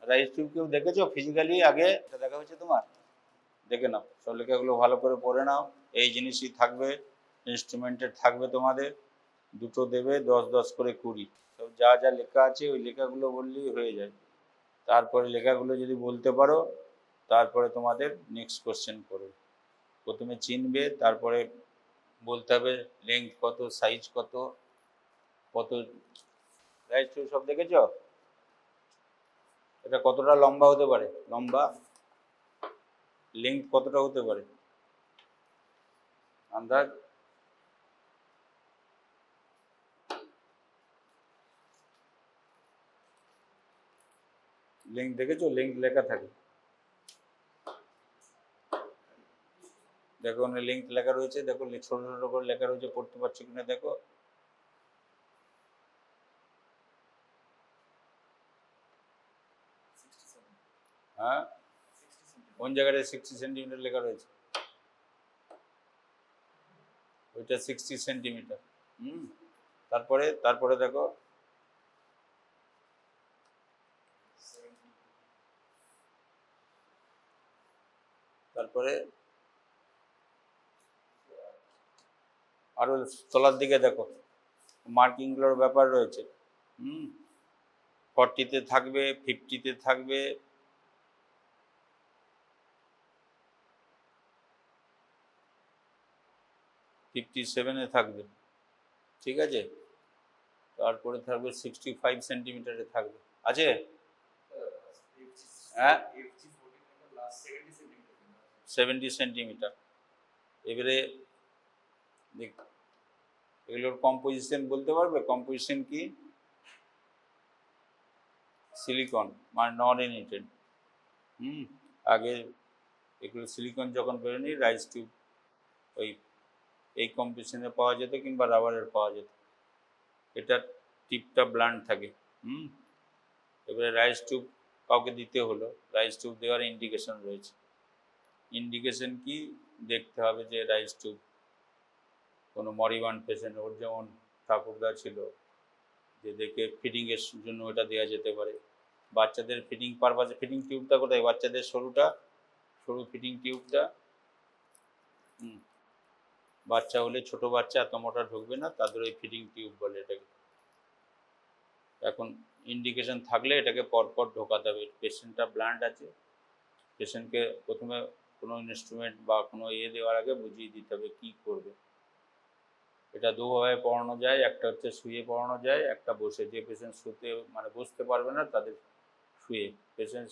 Rice tube কেউ দেখেছো physically আগে? এটা দেখা হচ্ছে তোমার? দেখে নাও, সব লেখাগুলো ভালো করে পড়ে নাও। এই জিনিসই থাকবে, ইনস্ট্রুমেন্টের থাকবে তোমাদের, দুটো দেবে 10 10 করে 20। তো যা যা লেখা আছে ওই লেখাগুলো বললেই হয়ে যায়। তারপরে লেখাগুলো যদি বলতে পারো, তারপরে তোমাদের নেক্সট কোশ্চেন করবে। প্রথমে চিনবে, তারপরে বলতে হবে লেন্থ কত, সাইজ কত, কত। রাইস টিউব সব দেখেছো? এটা কতটা লম্বা হতে পারে, লম্বা লেন্থ কতটা হতে পারে আন্দাজ? লিঙ্ক দেখেছো? লিঙ্ক লেখা থাকে, দেখো ওখানে লিঙ্ক লেখা রয়েছে, দেখো ছোট ছোট করে লেখা রয়েছে, পড়তে পারছো কিনা দেখো। হ্যাঁ, কোন জায়গায় 60 সেন্টিমিটার লেখা রয়েছে? ওইটা 60 সেন্টিমিটার। তারপরে তারপরে দেখো, তারপরে আরো তলার দিকে দেখো, মার্কিংগুলোর ব্যাপার রয়েছে। 40-তে থাকবে, 50-তে থাকবে, 57-এ থাকবে, ঠিক আছে? তারপরে থাকবে 65 সেন্টিমিটারে থাকবে, আছে? হ্যাঁ, 70 সেন্টিমিটার। এবারে দেখ, এগুলোর কম্পোজিশন বলতে পারবে? কম্পোজিশন কি? সিলিকন মানে নন ইউনিটেড। আগে এগুলো সিলিকন যখন বেরোনি, রাইস টিউব ওই এই কম্পোজিশনে পাওয়া যেত, কিংবা রাবারের পাওয়া যেত। এটা টিপটা ব্লান্ট থাকে। এবারে রাইস টিউব কাউকে দিতে হলো, রাইস টিউব দেওয়ার ইন্ডিকেশন রয়েছে। ইন্ডিকেশন কি দেখতে হবে? যে রাইস টিউব কোনো মরিবান পেশেন্ট, ওর যেমন ঠাকুরদা ছিল, যে দেখে ফিডিংয়ের জন্য ওটা দেওয়া যেতে পারে। বাচ্চাদের ফিডিং পারপাসে, ফিডিং টিউবটা কোথায়? বাচ্চাদের সরুটা, সরু ফিডিং টিউবটা। বাচ্চা হলে, ছোট বাচ্চা এত মোটা ঢুকবে না, তাদের ওই ফিডিং টিউব বলে এটাকে। এখন ইন্ডিকেশন থাকলে এটাকে পরপর ঢোকাতে হবে। পেশেন্টটা ব্লান্ট আছে, পেশেন্টকে প্রথমে কোনো ইনস্ট্রুমেন্ট বা কোনো দেওয়ার আগে বুঝিয়ে দিতে হবে কী করবে। এটা দুভাবে পড়ানো যায়, একটা হচ্ছে শুয়ে পড়ানো যায়, একটা বসে। যে পেশেন্ট শুতে মানে বসতে পারবে না তাদের শুয়ে। Patient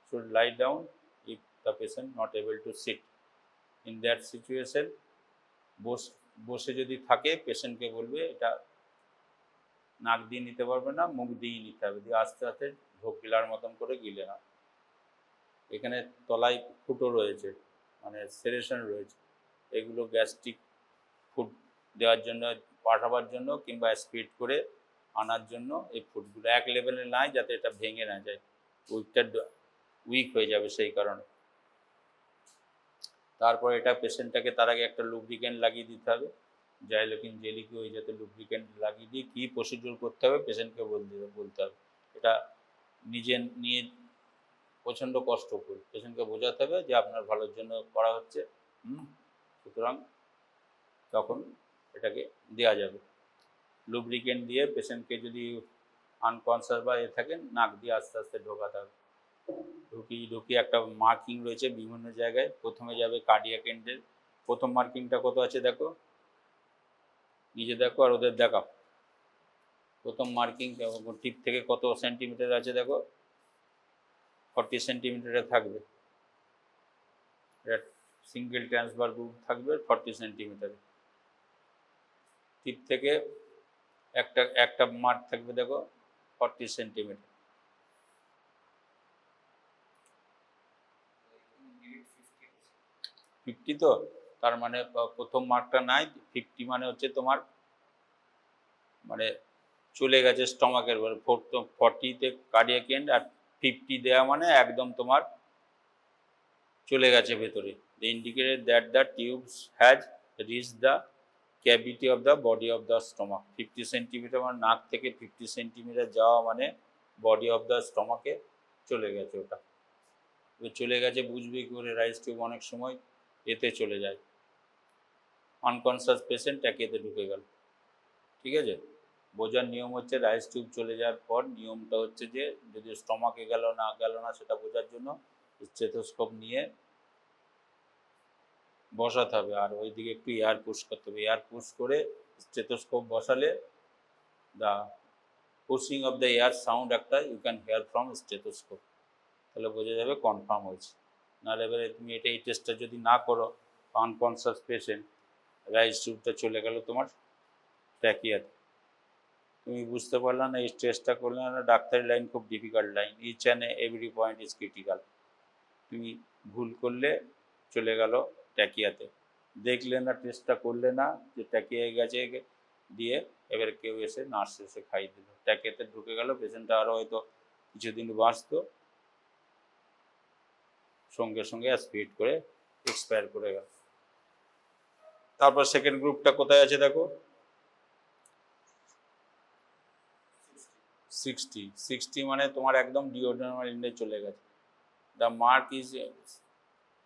should lie down if the patient not able to sit. In that situation বসে যদি থাকে, পেশেন্টকে বলবে এটা নাক দিয়ে নিতে পারবে না, মুখ দিয়েই নিতে হবে, দিয়ে আস্তে আস্তে ঢোক গিলার মতন করে গিলে না। এখানে তলায় ফুটো রয়েছে, মানে সেরেশন রয়েছে, এগুলো গ্যাস্ট্রিক ফুড দেওয়ার জন্য, পাঠাবার জন্য, কিংবা স্পিড করে আনার জন্য এই ফুডগুলো এক লেভেলে নাই, যাতে এটা ভেঙে না যায়, উইক হয়ে যাবে সেই কারণে। তারপর এটা পেশেন্টটাকে তার আগে একটা লুব্রিকেন্ট লাগিয়ে দিতে হবে, জাইলোকিন জেলি কি, ওই যাতে লুব্রিকেন্ট লাগিয়ে দিয়ে কী প্রসিডিউর করতে হবে পেশেন্টকে বলতে হবে। এটা নিজে নিয়ে প্রচণ্ড কষ্টকর, পেশেন্টকে বোঝাতে হবে যে আপনার ভালোর জন্য করা হচ্ছে। সুতরাং তখন এটাকে দেওয়া যাবে। লুব্রিকেন্ট দিয়ে পেশেন্টকে যদি আনকনসাস বা থাকেন, নাক দিয়ে আস্তে আস্তে ঢোকাতে হবে। ঢুকিয়ে একটা মার্কিং রয়েছে বিভিন্ন জায়গায়। প্রথমে যাবে কার্ডিয়াক এন্ডের, প্রথম মার্কিংটা কত আছে দেখো, নিজে দেখো আর ওদের দেখাও। প্রথম মার্কিং টিপ থেকে কত সেন্টিমিটার আছে দেখো, 40 সেন্টিমিটারে থাকবে। এটা সিঙ্গেল ট্রান্সফার গ্রুপ থাকবে 40 সেন্টিমিটারে। টিপ থেকে একটা একটা মার্ক থাকবে দেখো 40 সেন্টিমিটার। 50 তো, তার মানে প্রথম মার্কটা নাই, 50 মানে হচ্ছে তোমার মানে চলে গেছে স্টমাকের বলে। 40-তে কার্ডিয়াক এন্ড, আর 50 দেওয়া মানে একদম তোমার চলে গেছে ভেতরে। They indicated that the tubes has reach the cavity of the body of the stomach. 50 centimetre মানে নাক থেকে 50 সেন্টিমিটার যাওয়া মানে বডি অফ দ্য স্টমাকে চলে গেছে ওটা। এবার চলে গেছে বুঝবে কি করে, রাইস টিউব অনেক সময় এতে চলে যায়, আনকনসিয়াস পেশেন্ট ট্যাকিয়াতে ঢুকে গেল, ঠিক আছে। বোঝার নিয়ম হচ্ছে রাইস টিউব চলে যাওয়ার পর নিয়মটা হচ্ছে যে যদি স্টমাকে গেল না সেটা বোঝার জন্য স্টেথোস্কোপ নিয়ে বসাতে হবে, আর ওইদিকে একটু এয়ার পুশ করতে হবে। এয়ার পুশ করে স্টেথোস্কোপ বসালে the pushing of the air sound একটা you can hear from stethoscope, তাহলে বোঝা যাবে কনফার্ম হয়েছে। নাহলে এবারে তুমি এই টেস্টটা যদি না করো, আনকনসিয়াস পেশেন্ট, রাইস টিউবটা চলে গেল তোমার ট্র্যাকিয়াতে, তুমি বুঝতে পারলে না, এই টেস্টটা করলে না, ডাক্তারি লাইন খুব difficult line, each and every point is critical. তুমি ভুল করলে চলে গেল ট্যাকিয়াতে, দেখলে না, টেস্টটা করলে না যে ট্যাকিয়ায় গেছে, দিয়ে এবার কেউ এসে নার্স এসে খাইয়ে দিল, ট্যাকিয়াতে ঢুকে গেল, পেশেন্টটা আরও হয়তো কিছুদিন বাঁচতো, সঙ্গে সঙ্গে স্পিড করে এক্সপায়ার করে গেল। তারপর সেকেন্ড গ্রুপটা কোথায় আছে দেখো, 60 মানে তোমার একদম ডিওডার্মাল এন্ডে চলে গেছে। The mark is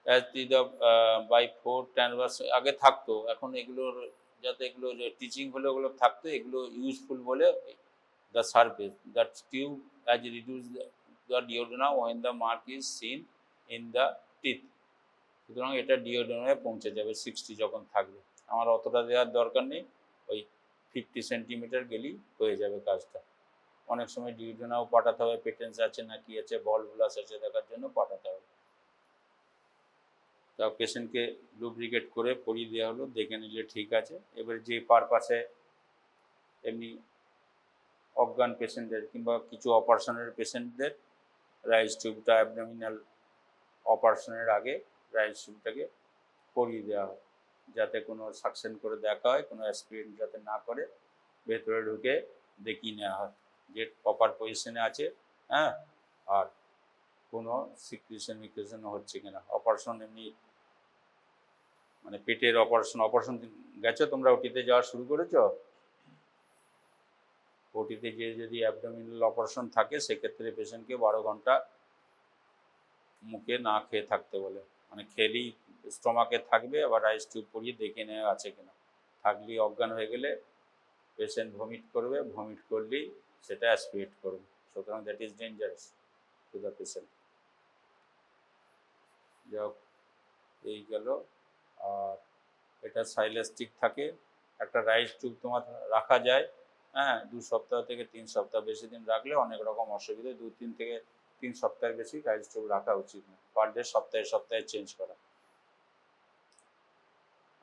as the by 4 10 আগে থাকতো, এখন এগুলোর যাতে এগুলো টিচিং হলে ওগুলো থাকতো, এগুলো ইউজফুল বলে the surface that tube as reduce the ডিওডার্মা when the mark is seen in the teeth. সুতরাং এটা ডিওডার্মায় পৌঁছে যাবে 60 যখন থাকবে। আমার অতটা দেওয়ার দরকার নেই, ওই 50 সেন্টিমিটার গেলেই হয়ে যাবে কাজটা। অনেক সময় ডিওডার্মাও পাঠাতে হবে, পেটেন্স আছে না কি আছে, ভলভুলাস আছে দেখার জন্য পাঠাতে হবে। তা পেশেন্টকে লুব্রিকেট করে পরিয়ে দেওয়া হলো, দেখে নিলে ঠিক আছে। এবারে যে পারপাসে এমনি অজ্ঞান পেশেন্টদের কিংবা কিছু অপারেশনের পেশেন্টদের রাইস টিউবটা অ্যাবডোমিনাল অপারেশনের আগে রাইস টিউবটাকে পরিয়ে দেওয়া হয়, যাতে কোনো সাকশন করে দেখা হয়, কোনো অ্যাসপিরেন্ট যাতে না করে, ভেতরে ঢুকে দেখিয়ে নেওয়া হয় যে প্রপার পজিশনে আছে, হ্যাঁ, আর কোনো সিক্রেশন হচ্ছে কিনা। অপারেশন এমনি মানে পেটের অপারেশন গেছো তোমরা, ওটিতে যাওয়া শুরু করেছো, ওটিতে গিয়ে যদি অ্যাবডোমিনাল অপারেশন থাকে সেক্ষেত্রে পেশেন্টকে 12 ঘন্টা মুখে না খেয়ে থাকতে বলে, মানে খেলেই স্টমাকে থাকবে, আবার রাইস টিউব পরিয়ে দেখে নেওয়া আছে কিনা, থাকলেই অজ্ঞান হয়ে গেলে পেশেন্ট ভমিট করবে, ভমিট করলেই সেটা অ্যাসপিরেট করবে, সুতরাং that is dangerous to the patient. যাই এই গেল। আর এটা সাইলাস্টিক থাকে, একটা রাইস টিউব তোমার রাখা যায়, হ্যাঁ, 2 সপ্তাহ থেকে 3 সপ্তাহ, বেশি দিন রাখলে অনেক রকম অসুবিধা, 2-3 থেকে 3 সপ্তাহের বেশি রাইস টিউব রাখা উচিত না, পার ডে সপ্তাহে সপ্তাহে চেঞ্জ করা।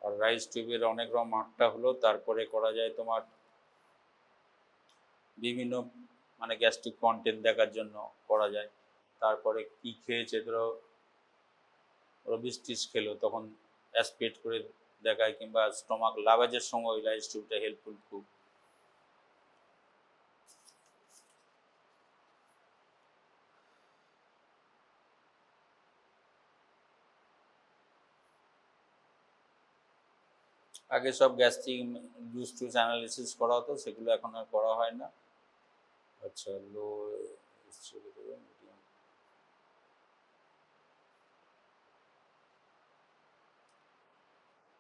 আর রাইস টিউবের অনেক রকম মাঠটা হলো, তারপরে করা যায় তোমার বিভিন্ন মানে গ্যাস্ট্রিক কন্টেন্ট দেখার জন্য করা যায়, তারপরে কি খেয়েছে, ধরো রবিস্টিস খেলো তখন অ্যাসপিরেট করে দেখায়, কিংবা স্টমাক লাভেজের সময় রাইস টিউবটা হেল্পফুল খুব। আগে সব গ্যাস্ট্রিক জুস টুস অ্যানালিসিস করা হতো, সেগুলো এখন আর করা হয় না। আচ্ছা, লো মিডিয়াম,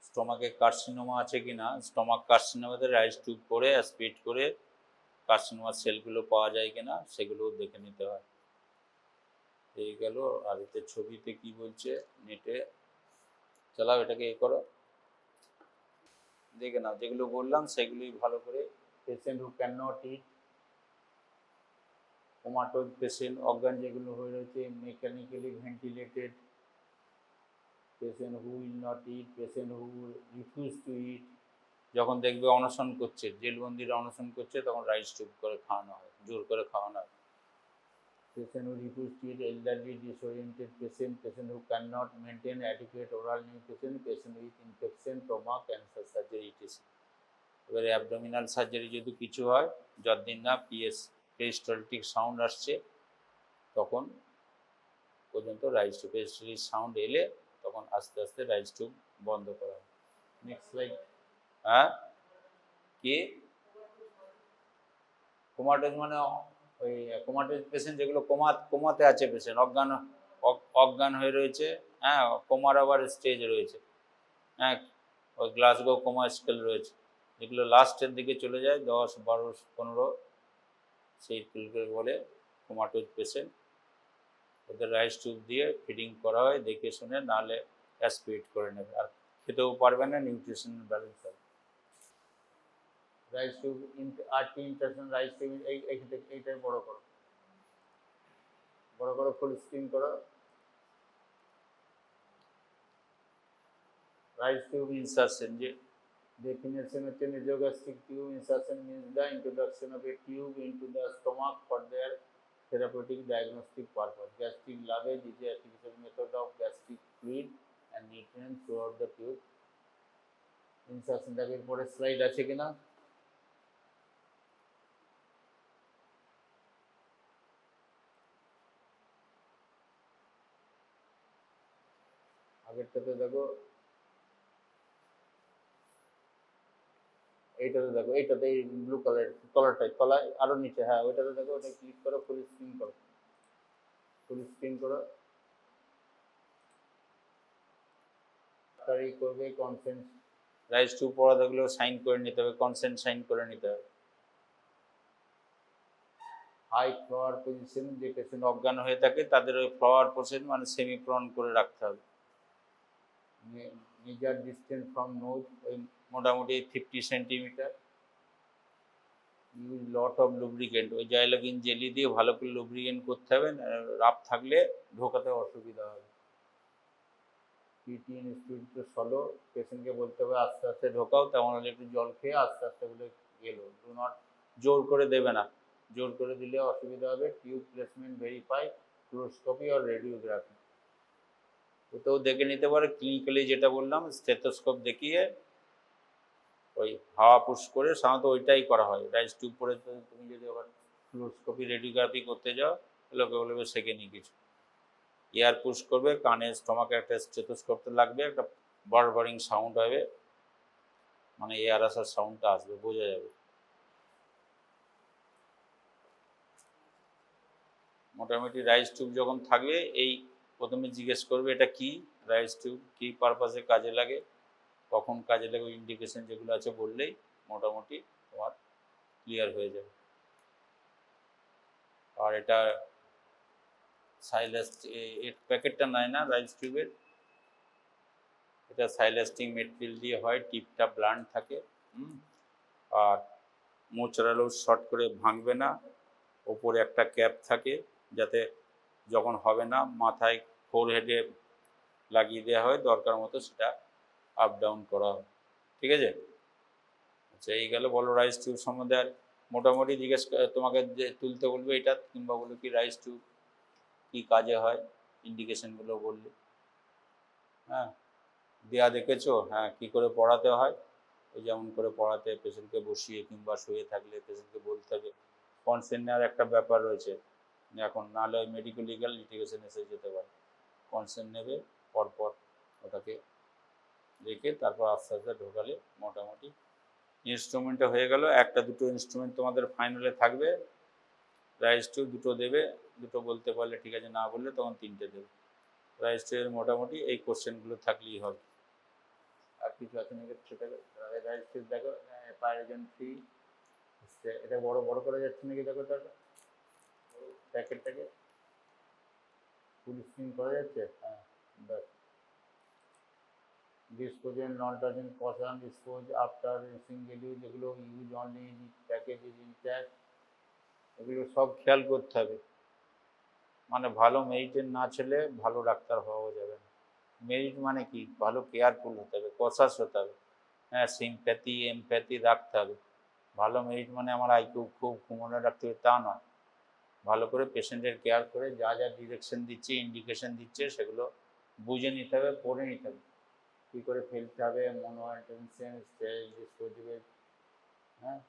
স্টমাকে কার্সিনোমা আছে কিনা, স্টমাক কার্সিনোমাতে রাইস টিউব করে স্পিড করে কার্সিনোমার সেলগুলো পাওয়া যায় কিনা সেগুলো দেখে নিতে হয়। এই গেল। আর এতে ছবিতে কি বলছে, নেটে চালাও, এটাকে এ করো, দেখে নাও, যেগুলো বললাম সেগুলোই ভালো করে। Patient who can not eat, comatose patient, অজ্ঞান যেগুলো হয়ে রয়েছে, mechanically ventilated patient who will not eat, patient who refuse to eat, যখন দেখবে অনশন করছে, জেলবন্দিরা অনশন করছে, তখন রাইস টিউব করে খাওয়ানো হয়, জোর করে খাওয়ানো হয়। Patient who refuse to eat, elderly, disoriented patient, patient who cannot maintain adequate oral nutrition, patient with infection, trauma, cancer surgery, etc. এবারে অ্যাবডোমিনাল সার্জারি যদি কিছু হয়, যতদিন না পেরিস্টালটিক সাউন্ড আসছে তখন পর্যন্ত রাইস টিউব, পেরিস্টালটিক সাউন্ড এলে তখন আস্তে আস্তে রাইস টিউব বন্ধ করা হয়। Next slide. হ্যাঁ, কি কোমাটোজ মানে ওই কোমাটেজ পেশেন্ট যেগুলো কোমাতে আছে, পেশেন্ট অজ্ঞান হয়ে রয়েছে, হ্যাঁ, কোমার আবার স্টেজ রয়েছে, হ্যাঁ, ওই গ্লাসগো কোমা স্কেল রয়েছে, যেগুলো লাস্টের দিকে চলে যায় 10, 12, 15, সেই স্কেলকে বলে কোমাটোজ পেশেন্ট। ওদের রাইস টিউব দিয়ে ফিডিং করা হয় দেখে শুনে, নাহলে অ্যাসপিরেট করে নেবে, আর খেতেও পারবে না, নিউট্রিশন ব্যালেন্স হবে। Rice tube RT international rice tube এইটাই বড় করো, বড় করো, ফুল স্ক্রিন করো। রাইস টিউব ইনসারশন, যে definition হচ্ছে nasogastric tube insertion means the introduction of a tube into the stomach for their therapeutic diagnostic purpose. Gastric lavage is a artificial method of gastric fluid and nutrients throughout the tube. Insertion এর পরে slide আছে কিনা? আগেরটাতে দেখো, এইটাতে দেখো, এইটাতে blue কালারটাই তলায় আরো নিচে, হ্যাঁ ওইটাতে দেখো, ওটা ক্লিক করো, ফুল স্ক্রিন করো, ফুল স্ক্রিন করো। তারই করবে কনসেন্ট, রাইস টু পড়া থাকলেও সাইন করে নিতে হবে, কনসেন্ট সাইন করে নিতে হবে। হাই ফ্লাওয়ার পজিশন, যে পেশেন্ট অজ্ঞান হয়ে থাকে তাদের ওই ফ্লাওয়ার পজিশন মানে সেমি প্রন করে রাখতে হবে। মেজার ডিস্টেন্স ফ্রম নোজ, ওই মোটামুটি 50 centimetre. Use lot of lubricant, ওই জাইলোকিন জেলি দিয়ে ভালো করে লুব্রিকেন্ট করতে হবে, রাফ থাকলে ঢোকাতে অসুবিধা হবে। পিটি ইনস্টিটিউট সলো, পেশেন্টকে বলতে হবে আস্তে আস্তে ঢোকাও, তেমন হলে একটু জল খেয়ে আস্তে আস্তে বলে গেল, ডু নট জোর করে দেবে না, জোর করে দিলে অসুবিধা হবে। টিউব প্লেসমেন্ট ভেরিফাই, ফ্লুরোস্কোপি আর রেডিওগ্রাফি, ওতেও দেখে নিতে পারে ক্লিনিক্যালি, যেটা বললাম স্টেথোস্কোপ দেখিয়ে ওই হাওয়া পুশ করে, সাধারণত ওইটাই করা হয়। রাইস টিউব পরে তুমি যদি আবার ফ্লুরোস্কোপি রেডিওগ্রাফি করতে যাও, লোকে বলবে শেখেনি কিছু। এয়ার পুশ করবে, কানে স্টমাকে একটা স্টেথোস্কোপ লাগবে, একটা বারবারিং সাউন্ড হবে, মানে এয়ার আসার সাউন্ডটা আসবে, বোঝা যাবে। মোটামুটি রাইস টিউব যখন থাকবে, এই প্রথমে জিজ্ঞেস করবে এটা কি, রাইস টিউব কী পারপাসে কাজে লাগে, কখন কাজে লাগে, ইন্ডিকেশন যেগুলো আছে বললেই মোটামুটি তোমার ক্লিয়ার হয়ে যাবে। আর এটা এর প্যাকেটটা নেয় না রাইস টিউবের, এটা সাইলাস্টিং মেটেরিয়াল দিয়ে হয়, টিপটা ব্লান্ট থাকে, আর মোচড়ালেও শর্ট করে ভাঙবে না, ওপরে একটা ক্যাপ থাকে, যাতে যখন হবে না মাথায় ফোরহেডে লাগিয়ে দেওয়া হয়, দরকার মতো সেটা আপ ডাউন করা হয়। ঠিক আছে, আচ্ছা এই গেল বলো রাইস টিউব সম্বন্ধে। আর মোটামুটি জিজ্ঞেস তোমাকে যে তুলতে বলবে এটা, কিংবা বলবে কি রাইস টিউব কী কাজে হয়, ইন্ডিকেশনগুলো বললে, হ্যাঁ দেয়া দেখেছো, হ্যাঁ কী করে পড়াতে হয়, ওই যেমন করে পড়াতে, পেশেন্টকে বসিয়ে কিংবা শুয়ে থাকলে পেশেন্টকে বলতে হবে। কনসেন্ট নেওয়ার একটা ব্যাপার রয়েছে এখন, নাহলে ওই মেডিকেল লিগাল লিটিগেশন এসে যেতে পারে। কনসেন্ট নেবে, পরপর ওটাকে রেখে তারপর আস্তে আস্তে ঢোকালে মোটামুটি ইনস্ট্রুমেন্টটা হয়ে গেল। একটা দুটো ইনস্ট্রুমেন্ট তোমাদের ফাইনালে থাকবে, রাইস টিউব দুটো দেবে, দুটো বলতে পারলে ঠিক আছে, না বললে তখন তিনটে দেবে। রাইস টিউবের মোটামুটি এই কোশ্চেনগুলো থাকলেই হবে। আর কিছু আছে নাকি সেটা, রাইস টিউব দেখো, পাইরোজেন ফ্রি, এটা বড় বড় করে যাচ্ছে নাকি দেখো, তার প্যাকেটটাকে ফুল স্ক্রিন করা যাচ্ছে, হ্যাঁ ব্যাস। Disposable non touching caution, dispose after single use, এগুলো use only package is intact, এগুলো সব খেয়াল করতে হবে। মানে ভালো মেরিটের না ছেলে ভালো ডাক্তার হওয়া যাবে না। মেরিট মানে কি, ভালো কেয়ারফুল হতে হবে, কশাস হতে হবে, হ্যাঁ সিম্প্যাথি এমপ্যাথি রাখতে হবে। ভালো মেরিট মানে আমার আইকিউ খুব ঘুমোনো রাখতে হবে তা নয়, ভালো করে পেশেন্টের কেয়ার করে যা যা ডিরেকশন দিচ্ছে, ইন্ডিকেশন দিচ্ছে, সেগুলো বুঝে নিতে হবে, পড়ে নিতে হবে, কী করে ফেলতে হবে, মনোঅ্যাটেনশন স্টেজ ডিসপোজেবল, হ্যাঁ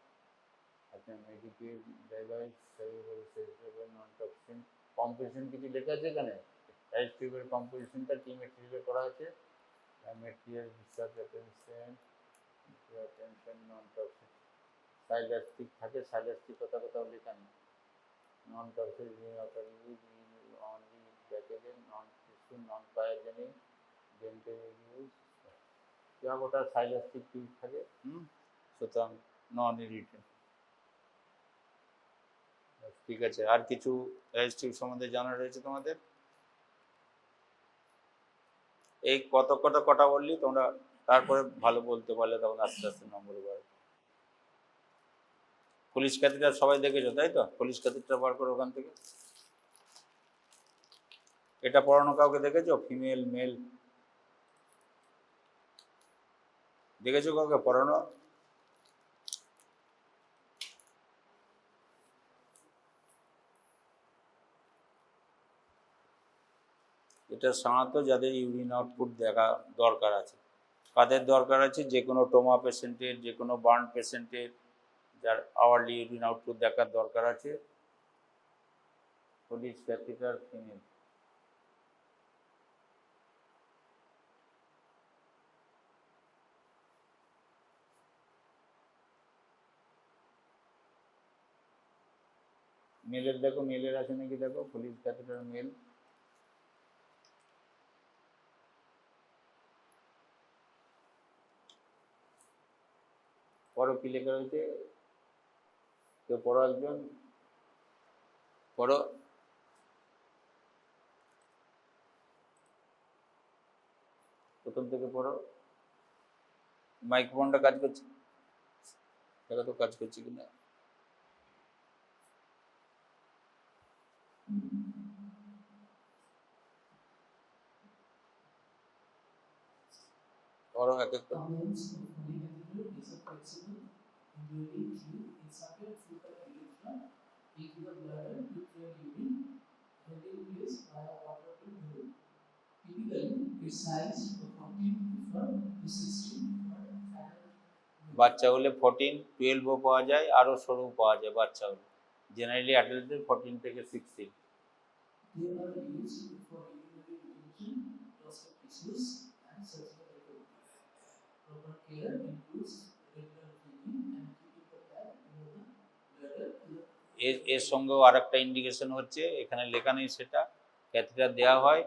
আপনার মেডিকেল ডিভাইস নন টক্সিন কম্পোজিশন কিছু লেখা আছে এখানে, রাইস টিউবের কম্পোজিশনটা কি মেটেরিয়ালে করা আছে, মেটেরিয়াল রিসার্চ অ্যাটেনশন নন টক্সিন, সাইলাস্টিক থাকে, সাইলাস্টিক কোথাও কোথাও লেখা নেই, non-toxic, non-toxic, only decadent, non-tissue, non-pyogenic, gentle use, যা গোটা সাইলাস্টিক টিউব থাকে, সুতরাং নন ইরিটেন্ট। ঠিক আছে, আর কিছু এলএস টিউব সম্বন্ধে জানা রয়েছে তোমাদের? এই কটা বললি তোমরা, তারপরে ভালো বলতে পারলে তখন আস্তে আস্তে নম্বর বাড়বে। পুলিশ ক্যাথেটার সবাই দেখেছো তাই তো? পুলিশ ক্যাথেটার বার করে ওখান থেকে। এটা পড়ানো কাউকে দেখেছো? ফিমেল মেল দেখেছো কাউকে পড়ানো? এটা সাধারণত যাদের ইউরিন আউটপুট দেখা দরকার আছে। কাদের দরকার আছে? যে কোনো টোমা পেশেন্টের, যে কোনো বার্ন পেশেন্টের, যার আওয়ারলি ইউরিন আউটপুট দেখার দরকার আছে। Police catheter female. মেলের দেখো, মেলের আছে নাকি দেখো, পুলিশ ক্যাথেটার মেল। পড়ো কি লেখা রয়েছে, কেউ পড়ো, একজন পড়ো। প্রথম থেকে পড়ো। মাইক্রোফোনটা কাজ করছে, দেখো তো কাজ করছে কিনা। পড়ো এক এক করে। Components of polycatheter is a flexible indwelling tube inserted through the urethra into the bladder to train urine held in place by a water tube balloon. Typically, its size of 14 to 16 for adult. বাচ্চা হলে 14, 12ও পাওয়া যায়, আরও সরু পাওয়া যায় বাচ্চা হলে। জেনারেলি অ্যাডাল্টদের 14 থেকে 16। They are used for urinary retention, loss of tissues, and surgical recovery. Proper care includes regular cleaning and keeping the pad near the bladder to the এর সঙ্গেও আর একটা ইন্ডিকেশন হচ্ছে, এখানে লেখা নেই সেটা, ক্যাথেটার দেওয়া হয়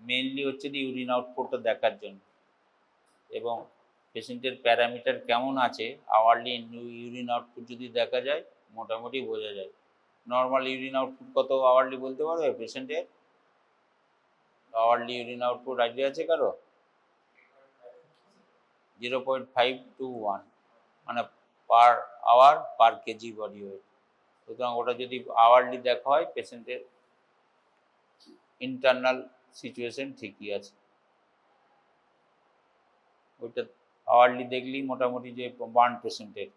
মেইনলি হচ্ছে ইউরিন আউটপুটটা দেখার জন্য, এবং পেশেন্টের প্যারামিটার কেমন আছে, আওয়ারলি ইউরিন আউটপুট যদি দেখা যায় মোটামুটি বোঝা যায়। নর্মাল ইউরিন আউটপুট কত আওয়ারলি বলতে পারবে পেশেন্টের? আওয়ারলি ইউরিন আউটপুট আইডিয়া আছে কারো? 0.5 to 1, মানে per hour per kg body weight. সুতরাং ওটা যদি আওয়ারলি দেখা হয় পেশেন্টের ইন্টারনাল সিচুয়েশন ঠিকই আছে। ওইটা আওয়ারলি দেখলেই মোটামুটি যে বার্ন পেশেন্টের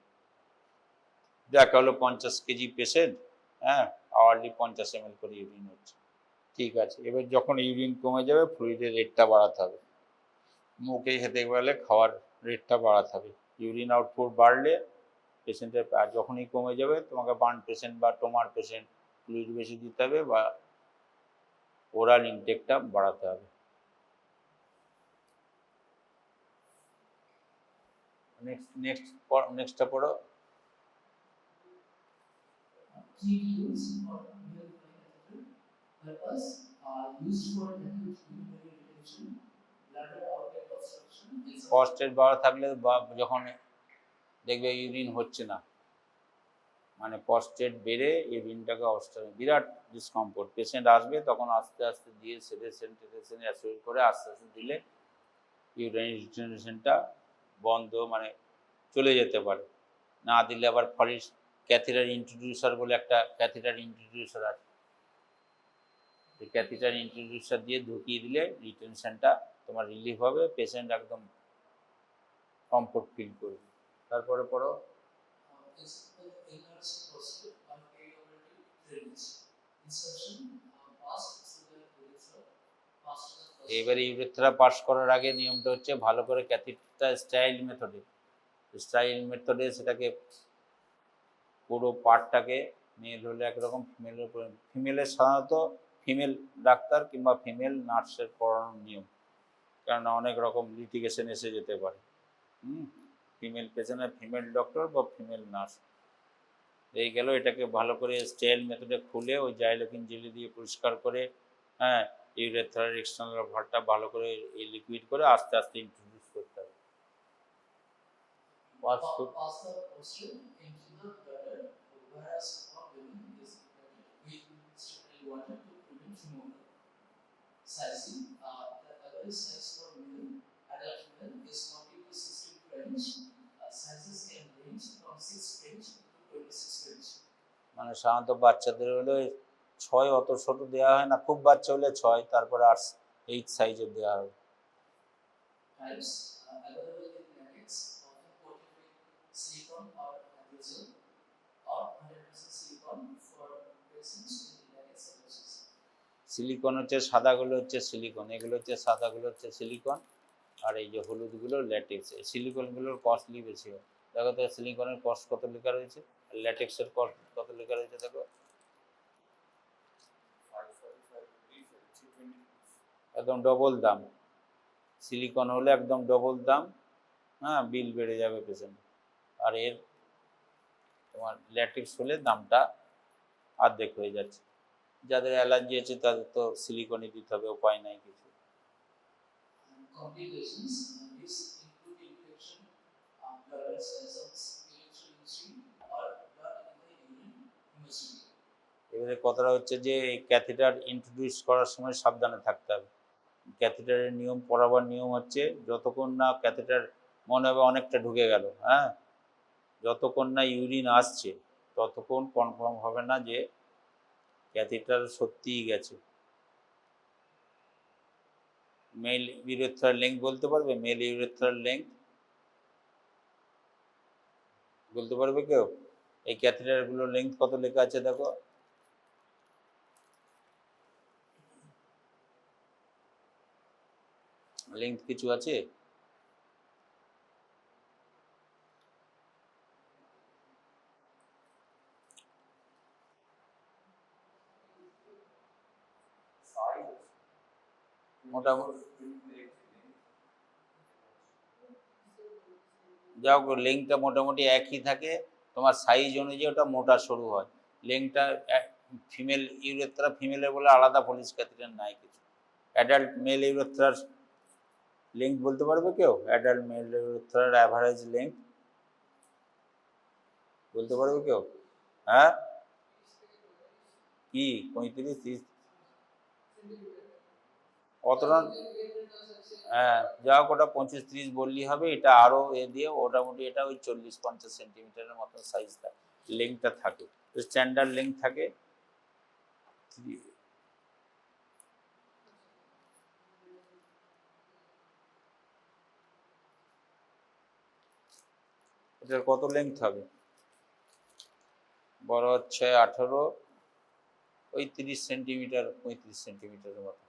দেখা হলো 50 কেজি পেশেন্ট, হ্যাঁ, আওয়ারলি 50 ml করে ইউরিন হচ্ছে, ঠিক আছে। এবার যখন ইউরিন কমে যাবে ফ্লুইডের রেটটা বাড়াতে হবে, মুখে খেতে গেলে খাওয়ার রেটটা বাড়াতে হবে। ইউরিন আউটপুট বাড়লে পেশেন্টের, আর যখনই কমে যাবে তোমাকে বার্ন পেশেন্ট বা টোমার পেশেন্ট ফ্লুইড বেশি দিতে হবে বা ওরাল ইনটেকটা বাড়াতে হবে। নেক্সটটা পড়ো। key tools or male polycatheter purpose are used for acute urinary retention, bladder outlet obstruction. Phosphate বাড়া থাকলে বা যখন দেখবে ইউরিন হচ্ছে না, মানে ফসফেট বেড়ে ইউরিনটাকে বিরাট ডিসকমফোর্ট, পেশেন্ট আসবে তখন আস্তে আস্তে দিয়ে সেডেশন অ্যাসোসিয়েট করে আস্তে আস্তে দিলে ইউরিনারি রিটেনশনটা বন্ধ, মানে চলে যেতে পারে। না দিলে আবার ফলিস ক্যাথেটার ইন্ট্রোডিউসার বলে একটা ক্যাথেটার ইন্ট্রোডিউসার আছে, এই ক্যাথেটার ইন্ট্রোডিউসার দিয়ে ঢুকিয়ে দিলে রিটেনশনটা তোমার রিলিফ হবে, পেশেন্ট একদম কমফোর্ট ফিল করবে। তারপরে পড়ো। এবারে ইউরেথ্রা পাস করার আগে নিয়মটা হচ্ছে ভালো করে ক্যাথেটার স্টাইল মেথডে সেটাকে পুরো পার্টটাকে, মেল হলে একরকম, ফিমেলের সাধারণত ফিমেল ডাক্তার কিংবা ফিমেল নার্সের পড়ানোর নিয়ম, কেননা অনেক রকম লিটিগেশন এসে যেতে পারে। ফিমেল পেশেন্টের ফিমেল ডক্টর বা ফিমেল নার্স, এই গেল, এটাকে ভালো করে স্টেল মেথডে খুলে ওই জাইলোকিন জেলি দিয়ে পরিষ্কার করে, হ্যাঁ, ইউরেথ্রার এক্সটার্নাল ভালভটা ভালো করে এই লিকুইড করে আস্তে আস্তে ইন্ট্রোডিউস করতে হবে। Pass the posture into the bladder, whereas all women is treated with sterile water to prevent removal. Sizing, the average size for male, adult male is 40 to 60 French. Sizes can range from 6 French to 26 French. মানে সাধারণত বাচ্চাদের হলে 6 অত ছোট দেওয়া হয় না, খুব বাচ্চা হলে 6, তারপরে 8 সাইজের দেওয়া হয়। Types available in latex, often coated with silicone or hydrogel, or 100% silicone for patients with latex allergies. Silicon হচ্ছে সাদাগুলো হচ্ছে সিলিকন, এগুলো হচ্ছে সাদাগুলো হচ্ছে সিলিকন, আর এই যে হলুদগুলো ল্যাটেক্স। এই সিলিকনগুলোর কস্টলি বেশি হয়। দেখো তো সিলিকনের কস্ট কত লেখা রয়েছে, আর ল্যাটেক্সের কস্ট কত লেখা রয়েছে দেখো, একদম ডবল দাম। সিলিকন হলে একদম ডবল দাম, হ্যাঁ, বিল বেড়ে যাবে পেশেন্ট। আর এর তোমার ল্যাটেক্স হলে দামটা অর্ধেক হয়ে যাচ্ছে। যাদের অ্যালার্জি আছে তাদের তো সিলিকনই দিতে হবে, উপায় নাই কিছু। Complications, these include infection, blood vessels, electrolysis, or blood in the urine hemorrhage. এবারে কথাটা হচ্ছে যে এই ক্যাথেটার ইন্ট্রোডিউস করার সময় সাবধানে থাকতে হবে। ক্যাথেটারের নিয়ম, পড়াবার নিয়ম হচ্ছে যতক্ষণ না ক্যাথেটার মনে হবে অনেকটা ঢুকে গেল, হ্যাঁ, যতক্ষণ না ইউরিন আসছে ততক্ষণ কনফার্ম হবে না যে ক্যাথেটার সত্যিই গেছে। মেল ইউরেথ্রাল লেংথ বলতে পারবে? মেল ইউরেথ্রাল লেংথ বলতে পারবে কেউ? এই ক্যাথেটারগুলোর লেংথ কত লেখা আছে দেখো, লেংথ কিছু আছে? মোটামুটি যাও, লেংথটা মোটামুটি একই থাকে, তোমার সাইজ অনুযায়ী ওটা মোটা সরু হয়। লেংথটা ফিমেল ইউরেথ্রা, ফিমেলের বলে আলাদা পলিস ক্যাথেটার নাই কিছু। অ্যাডাল্ট মেল ইউরেথ্রার লেংথ বলতে পারবে কেউ? অ্যাডাল্ট মেল ইউরেথ্রার অ্যাভারেজ লেংথ বলতে পারবে কেউ? হ্যাঁ, কি 35-30? অতটা, হ্যাঁ, যা হোক ওটা 25-30 বললেই হবে। এটা আরও এ দিয়ে মোটামুটি এটা ওই 40-50 সেন্টিমিটারের মতো সাইজটা লেংথটা থাকে, স্ট্যান্ডার্ড লেংথ থাকে। এটার কত লেংথ হবে? বড় হচ্ছে 18, ওই 30 সেন্টিমিটার 35 সেন্টিমিটারের মতো,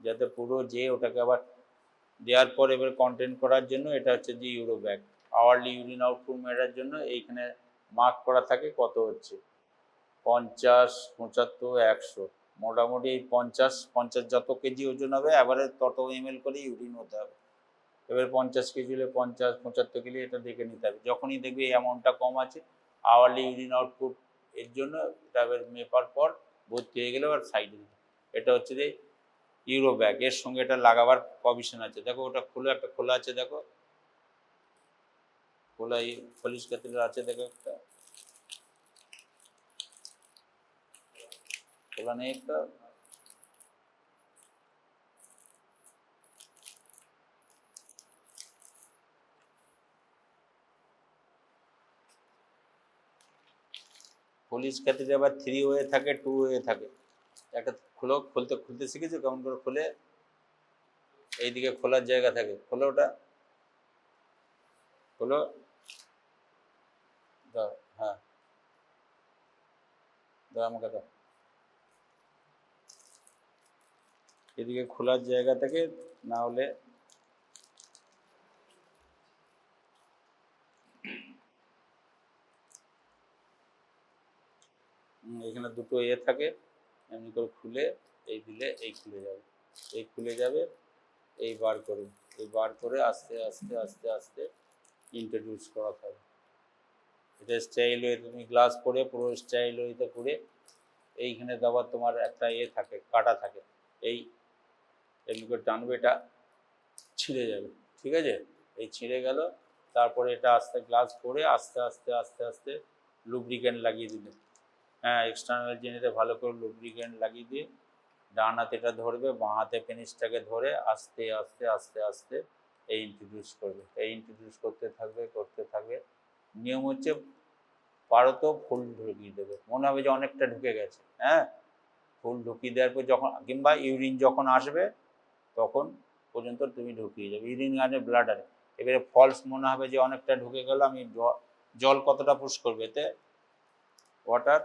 যাতে পুরো যে ওটাকে আবার দেওয়ার পর এবার কন্টেন্ট করার জন্য এটা হচ্ছে যে uro bag, hourly urine output meter জন্য এইখানে মার্ক করা থাকে কত হচ্ছে, 50, 75, 100। মোটামুটি এই 50 যত কেজি ওজন হবে অ্যাভারেজ তত ml করে ইউরিন হতে হবে। এবার 50 কেজি হলে 50-75 কেজি এটা দেখে নিতে হবে। যখনই দেখবে এই অ্যামাউন্টটা কম আছে, আওয়ারলি ইউরিন আউটপুট এর জন্য এটা এবার মেপার পর ভর্তি হয়ে গেলে আবার সাইডে। এটা হচ্ছে যে ইউরো ব্যাগ, এর সঙ্গে এটা লাগাবার প্রভিশন আছে। দেখো ওটা খোলা, একটা খোলা আছে দেখো, খোলা পলিশ ক্যাথেটার আছে দেখো, একটা খোলা নেই একটা? পলিশ ক্যাথেটার আবার 3 ওয়ে থাকে, 2 ওয়ে থাকে। একটা খুলতে শিখেছো কেমন করে খোলে? এইদিকে খোলার জায়গা থাকে, খোলো ওটা, খোলো, দাও, হ্যাঁ দাও আমাকে দাও। এদিকে খোলার জায়গা থাকে, না হলে এখানে দুটো থাকে, এমনি করে খুলে এই দিলে এই খুলে যাবে, এই খুলে যাবে, এই বার করে আস্তে আস্তে আস্তে আস্তে ইন্ট্রোডিউস করা হবে। এটা স্টাইল ওয়ে, তুমি গ্লাস পরে পুরো স্টাইল ওয়েতে করে এইখানে দেওয়ার তোমার একটা থাকে, কাটা থাকে, এই এমনি করে টানবে, এটা ছিঁড়ে যাবে, ঠিক আছে? এই ছিঁড়ে গেল, তারপরে এটা আস্তে গ্লাস করে আস্তে আস্তে আস্তে আস্তে লুব্রিকেন্ট লাগিয়ে দিলে, হ্যাঁ, এক্সটার্নাল জেনেতে ভালো করে লুব্রিকেন্ট লাগিয়ে দিয়ে ডান হাতে এটা ধরবে, বাঁ হাতে পেনিসটাকে ধরে আস্তে আস্তে আস্তে আস্তে এই ইন্ট্রোডিউস করবে, এই ইন্ট্রোডিউস করতে থাকবে। নিয়ম হচ্ছে পারো তো ফুল ঢুকিয়ে দেবে, মনে হবে যে অনেকটা ঢুকে গেছে, হ্যাঁ, ফুল ঢুকিয়ে দেওয়ার পর যখন, কিংবা ইউরিন যখন আসবে তখন পর্যন্ত তুমি ঢুকিয়ে যাবে, ইউরিন আছে ব্লাডারে। এবারে ফলস মনে হবে যে অনেকটা ঢুকে গেল, আমি জল কতটা পুশ করবে এতে, ওয়াটার,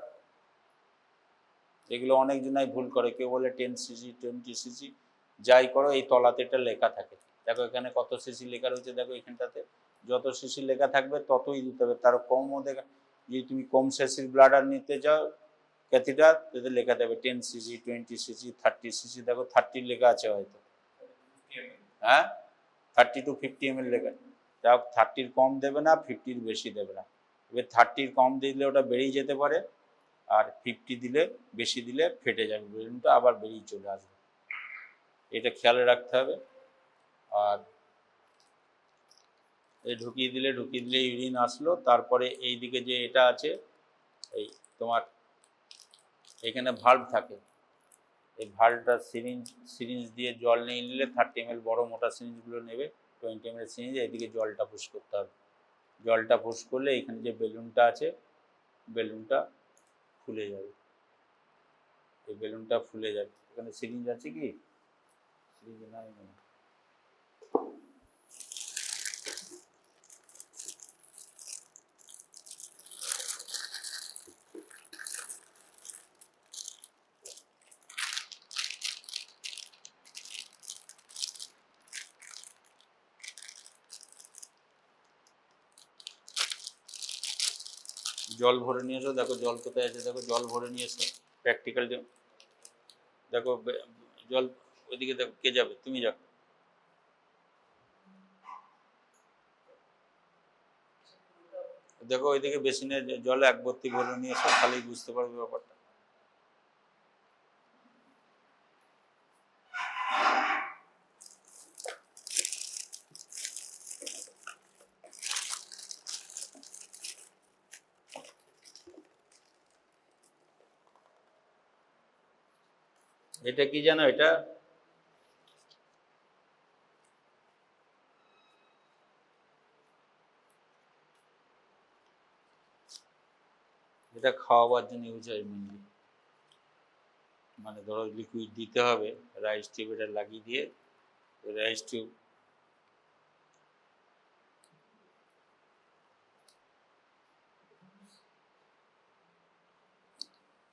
এগুলো অনেকজনাই ভুল করে, কেউ বলে 10 cc 20 cc, যাই করো এই তলাতে এটা লেখা থাকে, দেখো এখানে কত সিসি লেখা রয়েছে, দেখো এখানটাতে যত সিসি লেখা থাকবে ততই দিতে হবে, তার কমও দেখা, যদি তুমি কম সিসির ব্লাডার নিতে চাও ক্যাথিটার, যদি লেখা দেবে 10 cc 20 cc 30 cc, দেখো 30 লেখা আছে হয়তো, হ্যাঁ, 30 to 50 ml লেখা, যা 30-র কম দেবে না, 50-র বেশি দেবে না। এবার 30-র কম দিলে ওটা বেরিয়ে যেতে পারে, আর 50 দিলে, বেশি দিলে ফেটে যাবে বেলুনটা, আবার বেরিয়ে চলে আসবে, এটা খেয়াল রাখতে হবে। আর এই ঢুকিয়ে দিলে ইউরিন আসলো, তারপরে এই দিকে যে এটা আছে, এই তোমার এখানে ভাল্ব থাকে, এই ভাল্বটা সিরিঞ্জ দিয়ে জল নিয়ে নিলে 30 ml বড় মোটা সিরিঞ্জগুলো নেবে, 20 ml সিরিঞ্জ, এইদিকে জলটা পুশ করতে হবে, জলটা পুশ করলে এখানে যে বেলুনটা আছে, বেলুনটা ফুলে যাবে, এই বেলুনটা ফুলে যাবে। এখানে সিরিঞ্জ আছে কি? সিরিঞ্জ নাই মনে হয়। জল ভরে নিয়ে এসো, দেখো জল কোথায় আছে, দেখো জল ভরে নিয়ে এসো, প্র্যাকটিক্যাল দেখো জল ওইদিকে, দেখো কে যাবে, তুমি যাও, দেখো ওইদিকে বেসিনে জল এক ভর্তি ভরে নিয়ে এসো, খালি বুঝতে পারবে ব্যাপারটা। এটা কি জানো, এটা এটা খাওয়াবার জন্য ইউজ হয় মেনলি, মানে ধরো লিকুইড দিতে হবে, রাইস টিউব এটা লাগিয়ে দিয়ে, রাইস টিউব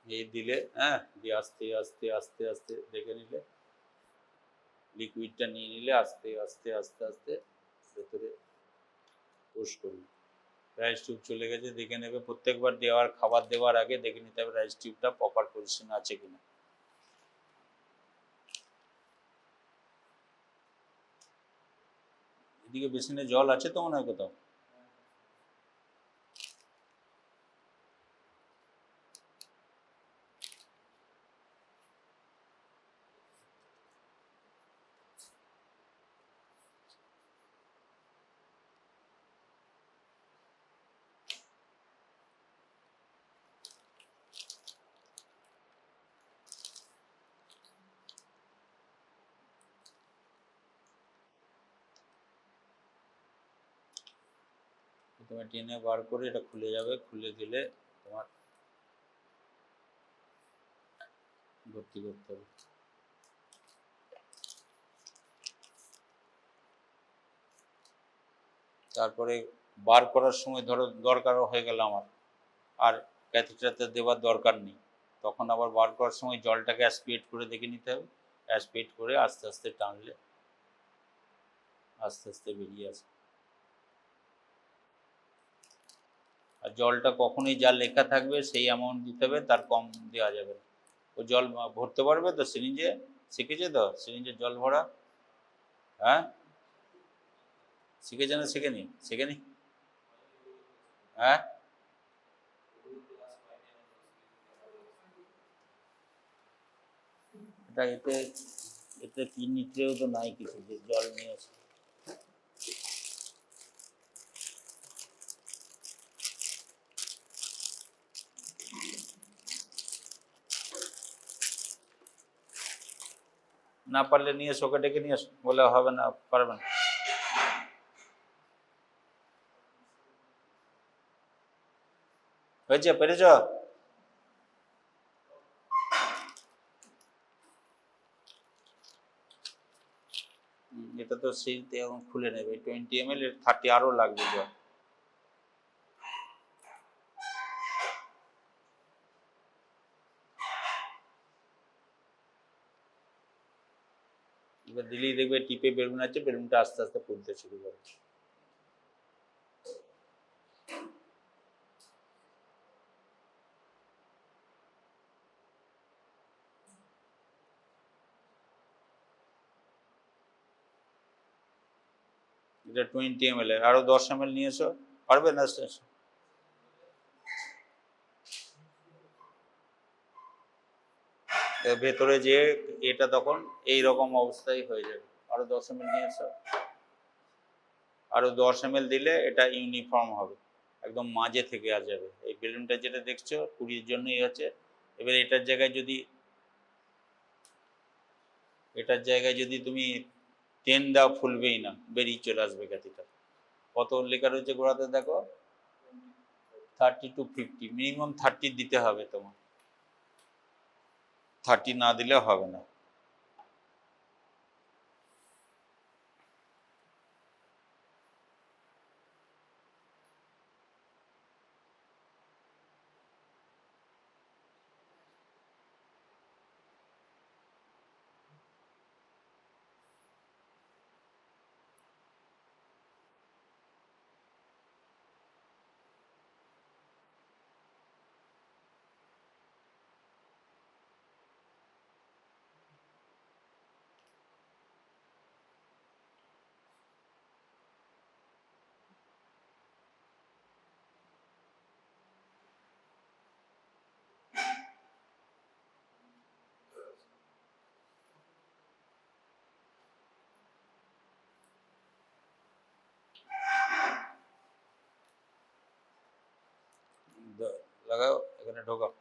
এই দিলে, হ্যাঁ, দিয়ে আস্তে আস্তে আস্তে আস্তে দেখে নিলে, লিকুইডটা নিয়ে নিলে আস্তে আস্তে আস্তে আস্তে ভেতরে পুশ করবে, রাইস টিউব চলে গেছে দেখে নেবে, প্রত্যেকবার খাবার দেওয়ার আগে দেখে নিতে হবে রাইস টিউবটা প্রপার পজিশনে আছে কিনা। এদিকে বেসিনে জল আছে তো মনে হয় কোথাও, তুমি টেনে বার করে এটা খুলে যাবে, খুলে দিলে তোমার ভর্তি করতে হবে। তারপরে বার করার সময় ধরো দরকার হয়ে গেল আমার, আর ক্যাথেটারটা দেওয়ার দরকার নেই, তখন আবার বার করার সময় জলটাকে অ্যাসপিরেট করে দেখে নিতে হবে, অ্যাসপিরেট করে আস্তে আস্তে টানলে আস্তে আস্তে বেরিয়ে আসে। আর জলটা কখনোই যা লেখা থাকবে সেই অ্যামাউন্ট দিতে হবে, তার কম দেওয়া যাবে না। ও জল ভরতে পারবে তো সিরিঞ্জে, শিখেছে তো সিরিঞ্জে জল ভরা, হ্যাঁ, শিখেছে না শেখেনি, শেখেনি, হ্যাঁ, এটা এতে এতে 3 লিটারেও তো নাই কিছু যে জল নিয়ে আসে। না পারলে নিয়ে এসো, ওকে ডেকে নিয়ে এসো, বলে হবে না, পারবে না। হয়েছে, পেরেছ? এটা তো সেই এখন খুলে নেবে 20 ml, এর 30 আরো লাগবে জল। এবার দিলেই দেখবে টিপে বেলুন আছে, বেলুনটা আস্তে আস্তে ফুলতে শুরু করে। এটা 20 ml এর, আরো 10 ml নিয়ে এসো, পারবে না? ভেতরে যে এটা তখন এই রকম অবস্থায় হয়ে যাবে। আরো 10 ml নিয়ে এসো, আরো 10 ml দিলে এটা ইউনিফর্ম হবে, একদম মাঝে থেকে আর যাবে। এই বেলুনটা যেটা দেখছো 20-এর জন্যই আছে। এবার এটার জায়গায় যদি তুমি 10 দাও, ফুলবেই না, বেরিয়ে চলে আসবে ক্যাথিটার। কত লেখা রয়েছে গোড়াতে দেখো, 30 to 50, মিনিমাম 30 দিতে হবে তোমার, 30 না দিলে হবে না। লাগাও, এখানে ঢোকাও।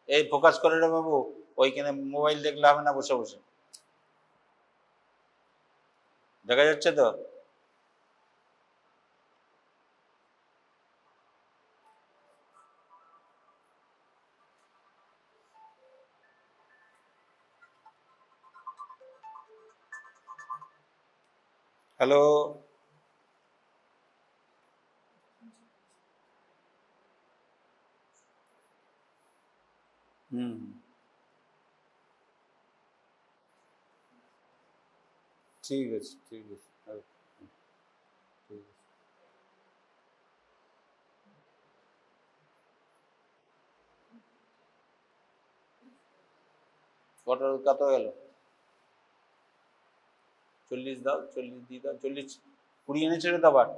এই ফোকাস করে রে বাবু, ওইখানে মোবাইল দেখলে হবে না বসে বসে। দেখা যাচ্ছে তো? হ্যালো? হুম, ঠিক আছে, ঠিক আছে, ঠিক আছে। কত কত গেল? 40 দাও, 40 দিয়ে দাও, 40, 20 এনে ছেড়ে দাও, আবার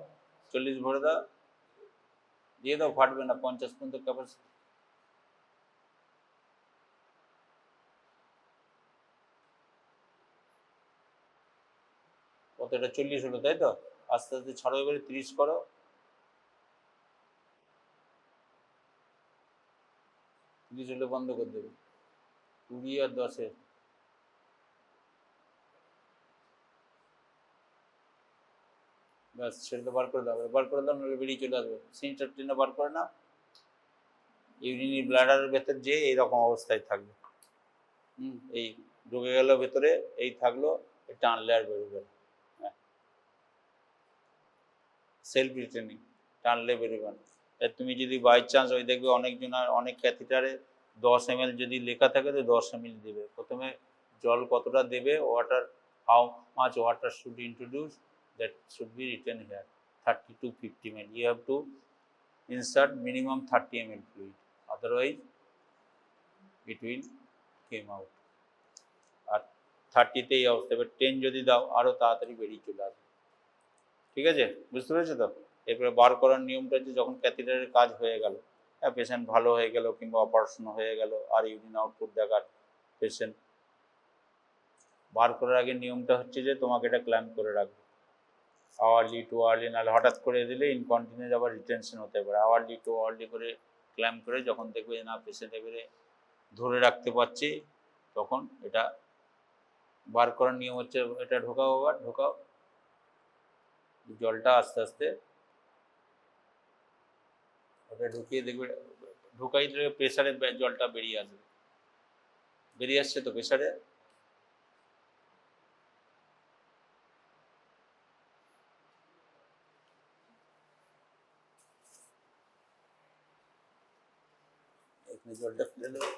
40 ভরে দাও, দিয়ে দাও, ফাটবে না, 50 পর্যন্ত ক্যাপাসিটি। কত, এটা 40 হলো তাই তো? আস্তে আস্তে ছাড়ো, এবারে 30 করো। 30 হলে বন্ধ করে দেবে। 20 আর 10-এ ব্যাস, সেটা বার করে দাও, বার করে দাও, নাহলে বেরিয়ে চলে আসবে। সিনটা টেনে বার করে নাও, ইউরিনি ব্লাডারের ভেতর যে এইরকম অবস্থায় থাকবে। এই ঢুকে গেল ভেতরে, এই থাকলো, টানলে আর বেরোবে না। হ্যাঁ, সেলফ রিটেনিং, টানলে বেরোবে না। তুমি যদি বাই চান্স, ওই দেখবে অনেকজনের অনেক ক্যাথিটারে 10 ml যদি লেখা থাকে, তো 10 ml দেবে প্রথমে। জল কতটা দেবে, water, how much water should introduce, that should be written here, 30 to 50 ml, you have to insert minimum 30 ml fluid, otherwise it will came out। আর 30-তে এই অবস্থা, এবার 10 যদি দাও, আরো তাড়াতাড়ি বেরিয়ে চলে আসবে। ঠিক আছে, বুঝতে পেরেছো তো? এরপরে বার করার নিয়মটা হচ্ছে, যখন ক্যাথিটারের কাজ হয়ে গেল, পেশেন্ট ভালো হয়ে গেল কিংবা অপারেশন হয়ে গেল, আর ইউরিন আউটপুট দেখার পেশেন্ট বার করার আগে নিয়মটা হচ্ছে যে তোমাকে এটা ক্ল্যাম্প করে রাখবে, আওয়ারলি টু আওয়ারলি, নাহলে হঠাৎ করে দিলে ইনকন্টিনিউস আবার রিটেনশন হতে পারে। আওয়ারলি টু আওয়ারলি করে ক্ল্যাম্প করে যখন দেখবে যে না পেশেন্ট এবারে ধরে রাখতে পারছি, তখন এটা বার করার নিয়ম হচ্ছে এটা ঢোকাও, আবার ঢোকাও, জলটা আস্তে আস্তে ওটা ঢুকিয়ে দেখবে, ঢুকাই দিলে প্রেসারে জলটা বেরিয়ে আসবে, বেরিয়ে আসছে তো প্রেসারে। এখানে জলটা ফেলে দেবো,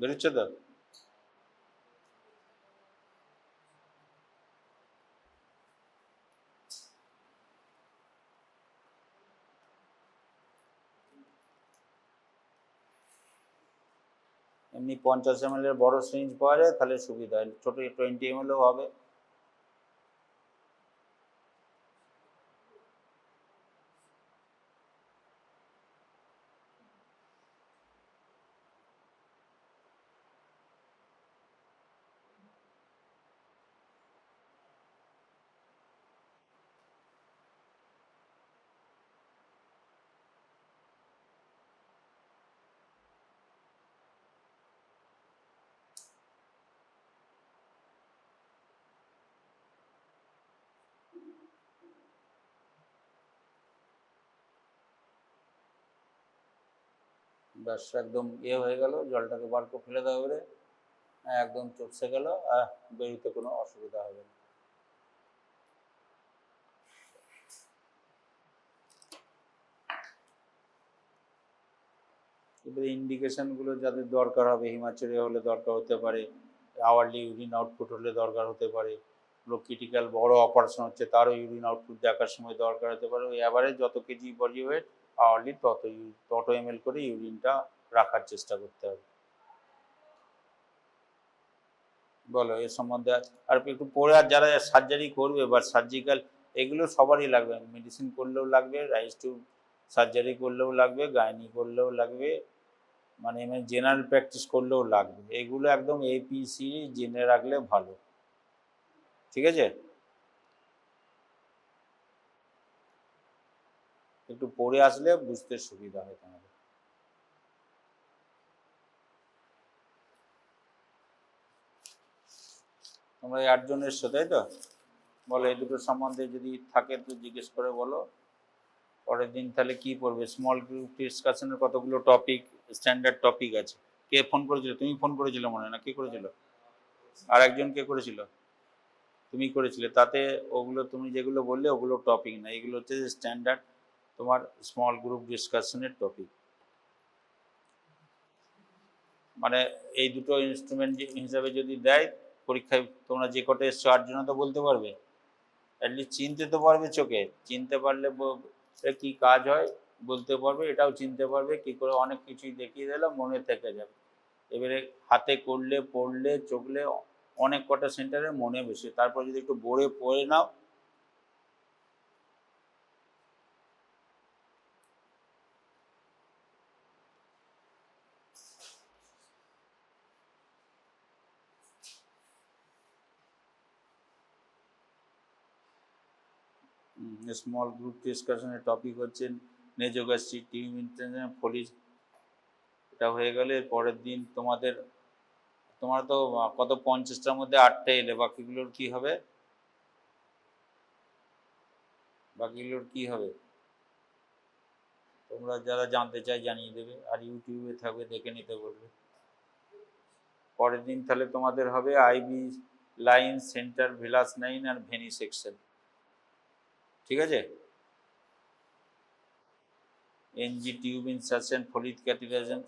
বেরোচ্ছে তো। এমনি 50 ml এর বড় সিরিঞ্জ পাওয়া যায়, তাহলে সুবিধা হয়, ছোট 20 ml হবে। ব্যাস একদম হয়ে গেল, জলটাকে বার করে ফেলে দেওয়া করে একদম চুপসে গেল, বেরোতে কোনো অসুবিধা হবে না। এবারে ইন্ডিকেশনগুলো যাদের দরকার হবে, হিমাচুরিয়া হলে দরকার হতে পারে, আওয়ারলি ইউরিন আউটপুট হলে দরকার হতে পারে, ক্রিটিক্যাল বড় অপারেশন হচ্ছে তারও ইউরিন আউটপুট দেখার সময় দরকার হতে পারে। ওই অ্যাভারেজ যত কেজি বডি ওয়েট আওয়ারলি তত এমএল করে ইউরিনটা রাখার চেষ্টা করতে হবে। বলো এর সম্বন্ধে আর একটু পরে, আর যারা সার্জারি করবে বা সার্জিক্যাল, এগুলো সবারই লাগবে, মেডিসিন করলেও লাগবে, রাইস টু সার্জারি করলেও লাগবে, গাইনি করলেও লাগবে, মানে জেনারেল প্র্যাকটিস করলেও লাগবে, এগুলো একদম এপিসি জেনে রাখলে ভালো, ঠিক আছে। একটু পড়ে আসলে বুঝতে সুবিধা হয় তোমাদের। তোমরা 8 জন এসছো তাই তো, বলো এই দুটো সম্বন্ধে যদি থাকে তো জিজ্ঞেস করে বলো। পরের দিন তাহলে কি পড়বে, স্মল গ্রুপ ডিসকাশনের কতগুলো টপিক, স্ট্যান্ডার্ড টপিক আছে। কে ফোন করেছিল, তুমি ফোন করেছিলে মনে হয়, না কে করেছিল, আর একজন কে করেছিল, তুমি করেছিলে, তাতে ওগুলো তুমি যেগুলো বললে ওগুলো টপিক না, এগুলো হচ্ছে স্ট্যান্ডার্ড তোমার স্মল গ্রুপ ডিসকাশনের টপিক। মানে এই দুটো ইনস্ট্রুমেন্ট হিসাবে যদি দেয় পরীক্ষায়, তোমরা যে কটা এসছো 8 জন তো বলতে পারবে, অ্যাটলিস্ট চিনতে তো পারবে, চোখে চিনতে পারলে কি কাজ হয় বলতে পারবে, এটাও চিনতে পারবে কি করে, অনেক কিছুই দেখিয়ে দিলে মনে থেকে যাবে। এবারে হাতে করলে পড়লে চোখলে অনেক কটা সেন্টারে মনে বসে, তারপর যদি একটু বোর্ডে পড়ে নাও, স্মল গ্রুপ ডিসকাশনের টপিক হচ্ছে নেজোগ্যাস্ট্রিক টিউব ইনফেকশন ফলিস। এটা হয়ে গেলে পরের দিন তোমার তো কত 50টার মধ্যে 8টে এলে, বাকিগুলোর কি হবে, বাকিগুলোর কি হবে তোমরা যারা জানতে চাই জানিয়ে দেবে, আর ইউটিউবে থাকবে দেখে নিতে বলবে। পরের দিন তাহলে তোমাদের হবে IV line, centre venous line আর ভেনি সেকশন, ঠিক আছে। NG tube insertion, Foley catheterisation,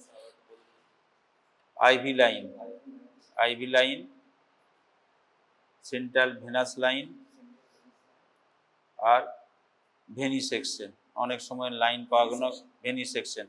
IV line, central venous line আর ভেনি সেকশন, অনেক সময় লাইন পাওয়া গেল ভেনি সেকশন,